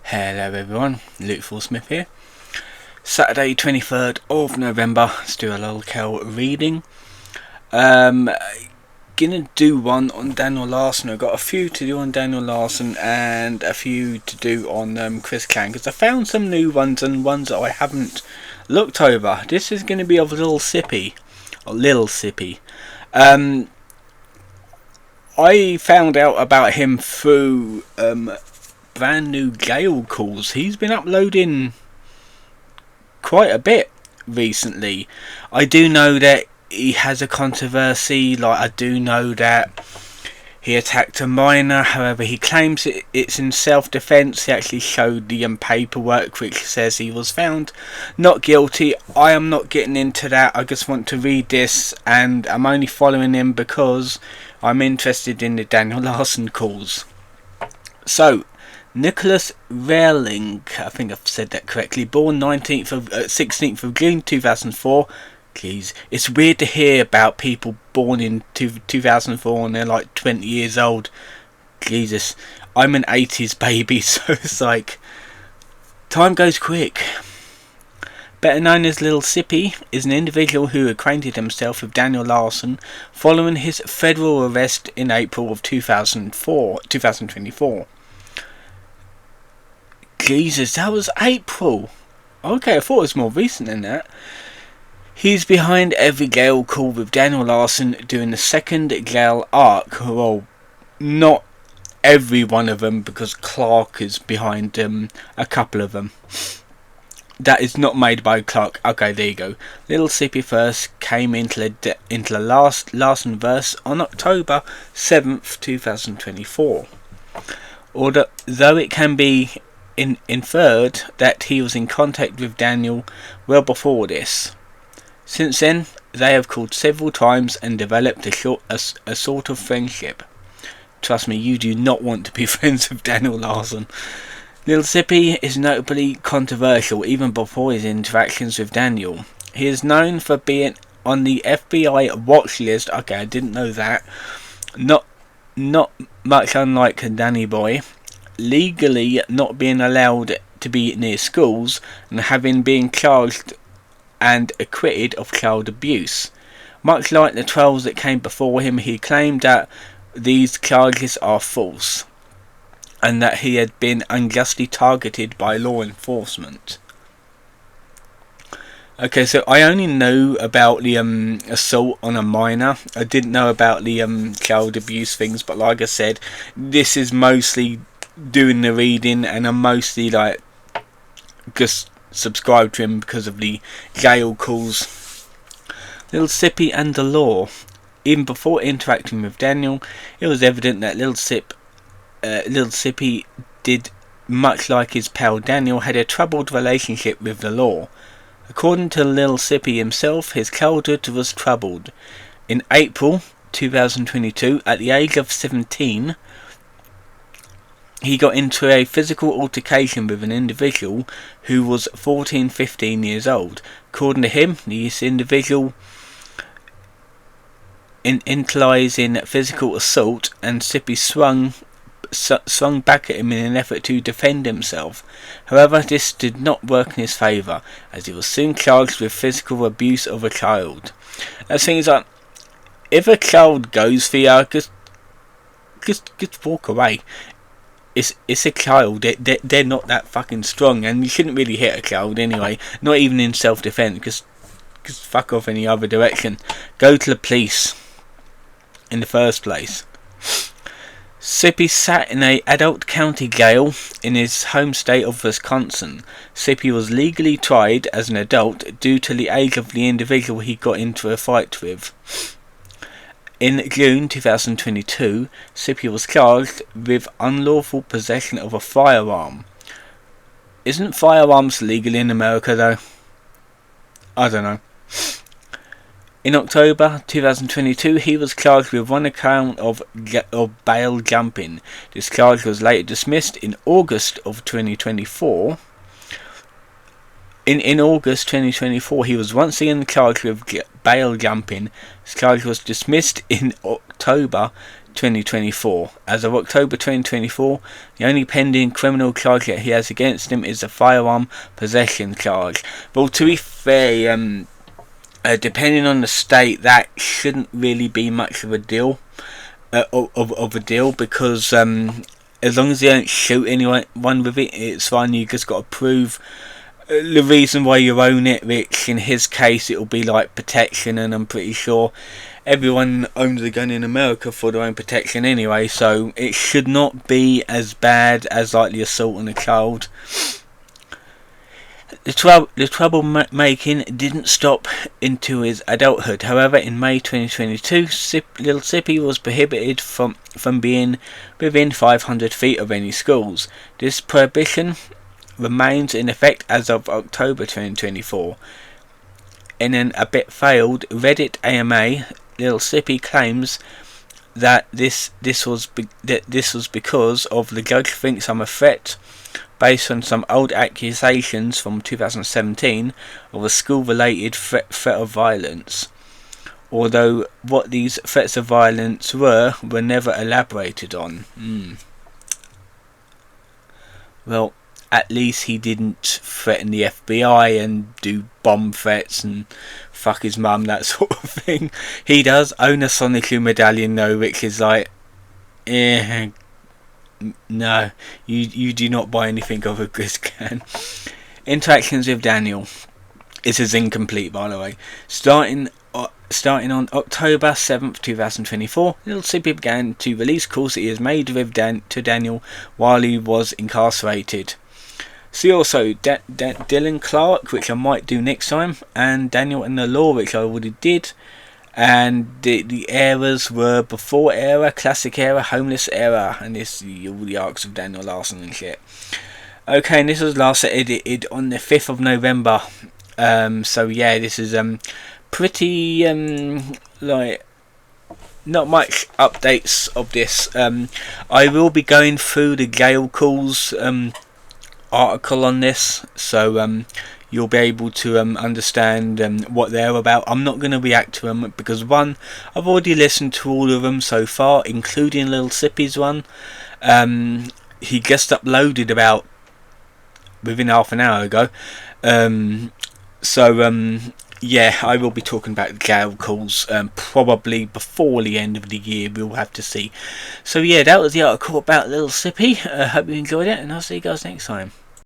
Hello everyone, Lil Smith here. Saturday 23rd of November, let's do a locale reading. Gonna do one on Daniel Larson. I've got a few to do on Daniel Larson and a few to do on Chris Clan, because I found some new ones and ones that I haven't looked over. This is going to be of Lil Sippy. I found out about him through brand new Gale calls. He's been uploading quite a bit recently. I do know that he has a controversy. I do know that he attacked a minor. However, he claims it's in self-defense. He actually showed the paperwork which says he was found not guilty. I am not getting into that. I just want to read this, and I'm only following him because I'm interested in the Daniel Larson calls. So, Nicholas Railing, I think I've said that correctly, born 16th of June 2004. Jeez, it's weird to hear about people born in 2004 and they're like 20 years old. Jesus, I'm an 80s baby, so it's like, time goes quick. Better known as Lil Sippy, is an individual who acquainted himself with Daniel Larson following his federal arrest in April of 2024. Jesus, that was April. Okay, I thought it was more recent than that. He's behind every Gale call with Daniel Larson doing the second Gale arc. Well, not every one of them, because Clark is behind a couple of them. That is not made by Clark. Okay, there you go. Lil Sippy first came into the last Larson verse on October 7th, 2024. Though it can be inferred that he was in contact with Daniel well before this. Since then, they have called several times and developed a sort of friendship. Trust me, you do not want to be friends with Daniel Larson. Lil Sippy is notably controversial even before his interactions with Daniel. He is known for being on the FBI watch list. Okay, I didn't know that. Not much unlike Danny Boy. Legally not being allowed to be near schools, and having been charged and acquitted of child abuse. Much like the 12s that came before him, he claimed that these charges are false and that he had been unjustly targeted by law enforcement. Okay, so I only knew about the assault on a minor. I didn't know about the child abuse things, but like I said, this is mostly doing the reading, and I'm mostly like just subscribed to him because of the Gale calls. Lil Sippy and the law. Even before interacting with Daniel, it was evident that Lil Sippy did, much like his pal Daniel, had a troubled relationship with the law. According to Lil Sippy himself, his childhood was troubled. In April 2022, at the age of 17, he got into a physical altercation with an individual who was 15 years old. According to him, this individual implies in physical assault, and Sippy swung back at him in an effort to defend himself. However, this did not work in his favour, as he was soon charged with physical abuse of a child. That things like, if a child goes for you, just walk away. It's a child. They're not that fucking strong, and you shouldn't really hit a child anyway. Not even in self-defense. Just fuck off any other direction. Go to the police in the first place. Sippy sat in an adult county jail in his home state of Wisconsin. Sippy was legally tried as an adult due to the age of the individual he got into a fight with. In June 2022, Sippy was charged with unlawful possession of a firearm. Isn't firearms legal in America though? I don't know. In October 2022, he was charged with one count of bail jumping. This charge was later dismissed in August of 2024. In August 2024, he was once again charged with bail jumping. His charge was dismissed in October 2024. As of October 2024, the only pending criminal charge that he has against him is a firearm possession charge. But to be fair, depending on the state, that shouldn't really be much of a deal, of a deal, because as long as you don't shoot anyone with it, it's fine. You just got to prove the reason why you own it, which in his case it'll be like protection, and I'm pretty sure everyone owns a gun in America for their own protection anyway, so it should not be as bad as like the assault on a child. The troublemaking didn't stop into his adulthood. However, in May 2022, Lil Sippy was prohibited from being within 500 feet of any schools. This prohibition remains in effect as of October 2024. In an a bit failed Reddit AMA, Lil Sippy claims that this was because of the judge thinks I'm a threat, based on some old accusations from 2017 of a school-related threat of violence. Although what these threats of violence were never elaborated on. Well, at least he didn't threaten the FBI and do bomb threats and fuck his mum, that sort of thing. He does own a Sonic medallion though, which is like, no, you do not buy anything of a Grizz can. Interactions with Daniel. This is incomplete, by the way. Starting on October 7th, 2024, Lil Sippy began to release calls that he has made with to Daniel while he was incarcerated. See also Dylan Clark, which I might do next time, and Daniel and the Law, which I already did. And the eras were before era, classic era, homeless era, and this all the arcs of Daniel Larson and shit. Okay, and this was last edited on the 5th of November. So yeah, this is pretty like not much updates of this. I will be going through the jail calls article on this, so you'll be able to understand what they're about. I'm not going to react to them because one, I've already listened to all of them so far, including Lil Sippy's one. He just uploaded about within half an hour ago. Yeah, I will be talking about the jail calls probably before the end of the year. We'll have to see. So yeah, that was the article about Lil Sippy. Hope you enjoyed it, and I'll see you guys next time.